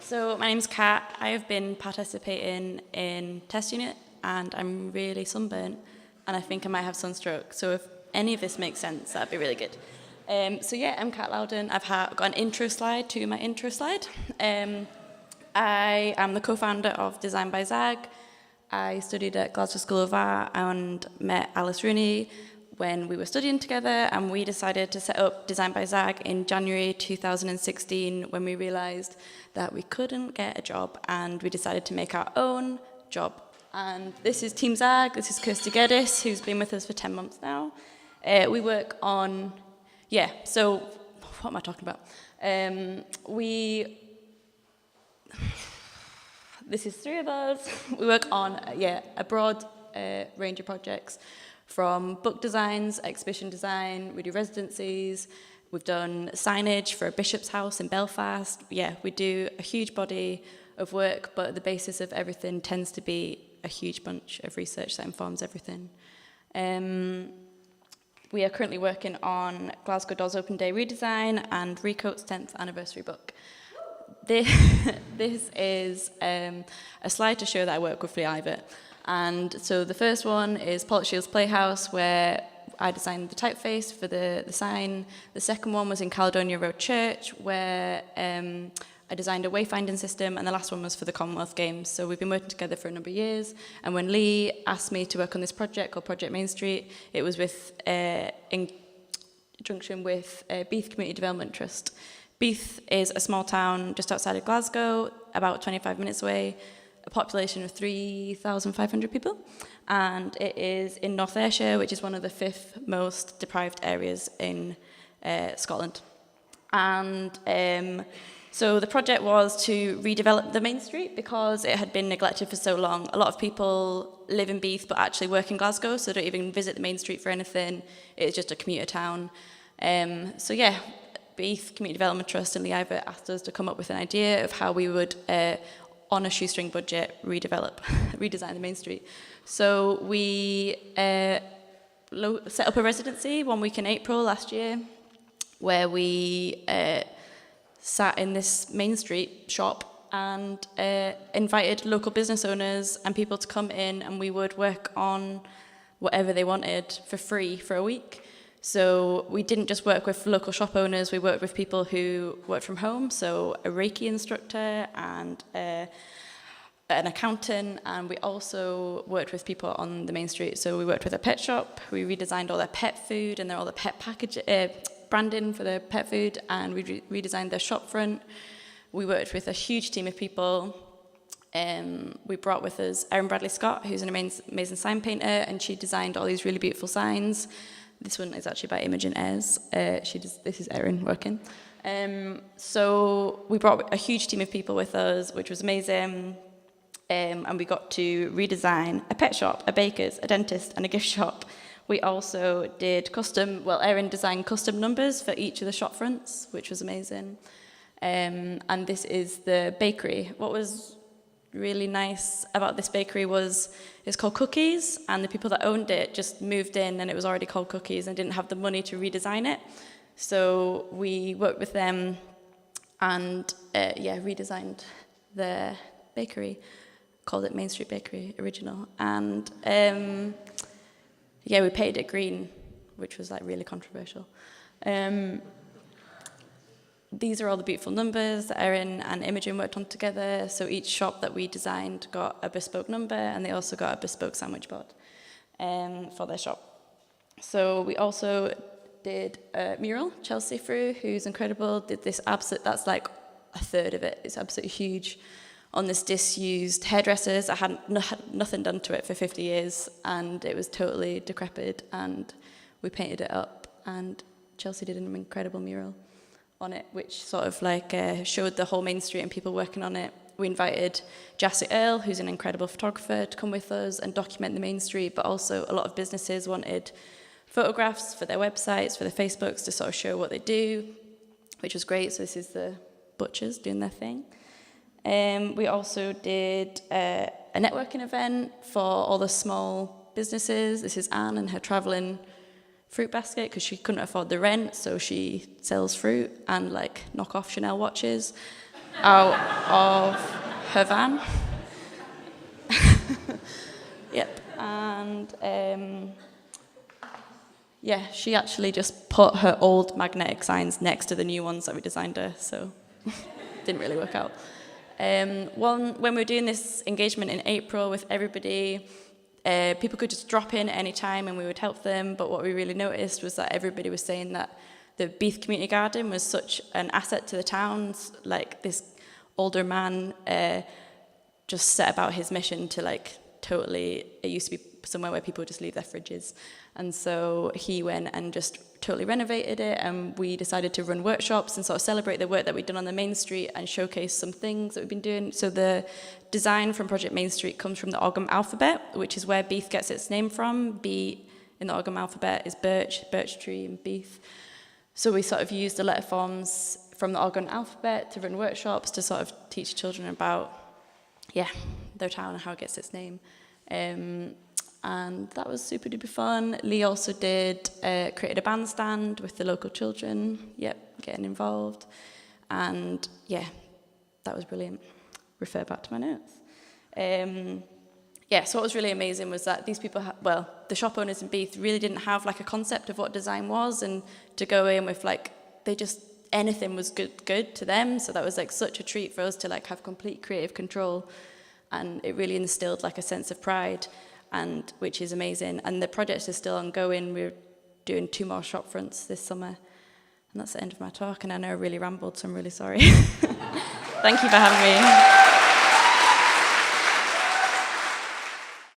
So my name's Kat. I have been participating in test unit and I'm really sunburnt and I think I might have sunstroke. So if any of this makes sense, that'd be really good. So yeah, I'm Kat Loudon. I've got an intro slide to my intro slide. I am the co-founder of Design by Zag. I studied at Glasgow School of Art and met Alice Rooney when we were studying together, and we decided to set up Design by Zag in January 2016 when we realised that we couldn't get a job and we decided to make our own job. And this is Team Zag, this is Kirsty Geddes, who's been with us for 10 months now. We work on, so what am I talking about? This is three of us. We work on, a broad range of projects, from book designs, exhibition design, we do residencies, we've done signage for a bishop's house in Belfast. Yeah, we do a huge body of work, but the basis of everything tends to be a huge bunch of research that informs everything. We are currently working on Glasgow Doors Open Day redesign and Recoat's 10th anniversary book. This is a slide to show that I work with Flea Ivett. And so the first one is Paul Shields Playhouse, where I designed the typeface for the sign. The second one was in Caledonia Road Church, where I designed a wayfinding system, and the last one was for the Commonwealth Games. So we've been working together for a number of years, and when Lee asked me to work on this project called Project Main Street, it was in conjunction with Beath Community Development Trust. Beath is a small town just outside of Glasgow, about 25 minutes away, a population of 3,500 people, and it is in North Ayrshire, which is one of the 5th most deprived areas in Scotland. And so the project was to redevelop the main street because it had been neglected for so long. A lot of people live in Beath but actually work in Glasgow, so don't even visit the main street for anything. It's just a commuter town. Beath Community Development Trust and Lee Ivett asked us to come up with an idea of how we would, on a shoestring budget, redesign the main street. So we set up a residency 1 week in April last year, where we sat in this main street shop and invited local business owners and people to come in, and we would work on whatever they wanted for free for a week. So we didn't just work with local shop owners, we worked with people who work from home, so a Reiki instructor and an accountant, and we also worked with people on the main street. So we worked with a pet shop, we redesigned all their pet food and all the pet branding for their pet food, and we redesigned their shop front. We worked with a huge team of people. We brought with us Erin Bradley Scott, who's an amazing sign painter, and she designed all these really beautiful signs. This one is actually by Imogen Ayres. This is Erin working. So we brought a huge team of people with us, which was amazing. And we got to redesign a pet shop, a baker's, a dentist, and a gift shop. We also did Erin designed custom numbers for each of the shop fronts, which was amazing. And this is the bakery. What was really nice about this bakery was it's called Cookies, and the people that owned it just moved in and it was already called Cookies and didn't have the money to redesign it. So we worked with them and redesigned the bakery, called it Main Street Bakery Original, and we painted it green, which was like really controversial. These are all the beautiful numbers that Erin and Imogen worked on together. So each shop that we designed got a bespoke number, and they also got a bespoke sandwich board for their shop. So we also did a mural. Chelsea Frew, who's incredible, did this that's like a third of it. It's absolutely huge. On this disused hairdressers. I hadn't had nothing done to it for 50 years, and it was totally decrepit, and we painted it up, and Chelsea did an incredible mural on it, which sort of like showed the whole main street and people working on it. We invited Jassy Earle, who's an incredible photographer, to come with us and document the main street, but also a lot of businesses wanted photographs for their websites, for their Facebooks, to sort of show what they do, which was great. So this is the butchers doing their thing. We also did a networking event for all the small businesses. This is Anne and her travelling fruit basket because she couldn't afford the rent, so she sells fruit and like knock-off Chanel watches. out of her van. Yep, and yeah, she actually just put her old magnetic signs next to the new ones that we designed her, so didn't really work out. When we were doing this engagement in April with everybody, people could just drop in any time and we would help them, but what we really noticed was that everybody was saying that the Beath Community Garden was such an asset to the towns. Like, this older man just set about his mission to, like, totally, it used to be somewhere where people just leave their fridges, and so he went and just totally renovated it, and we decided to run workshops and sort of celebrate the work that we'd done on the main street and showcase some things that we've been doing. So the design from Project Main Street comes from the Ogham alphabet, which is where Beath gets its name from. B in the Ogham alphabet is birch tree, and Beath. So we sort of used the letter forms from the Ogham alphabet to run workshops to sort of teach children about, their town and how it gets its name. And that was super duper fun. Lee also created a bandstand with the local children, getting involved. And that was brilliant. Refer back to my notes. So what was really amazing was that these people, the shop owners in Beath really didn't have like a concept of what design was, and to go in with anything was good to them. So that was like such a treat for us to like have complete creative control, and it really instilled like a sense of pride, and which is amazing. And the project is still ongoing. We're doing 2 more shop fronts this summer, and that's the end of my talk. And I know I really rambled, so I'm really sorry. Thank you for having me.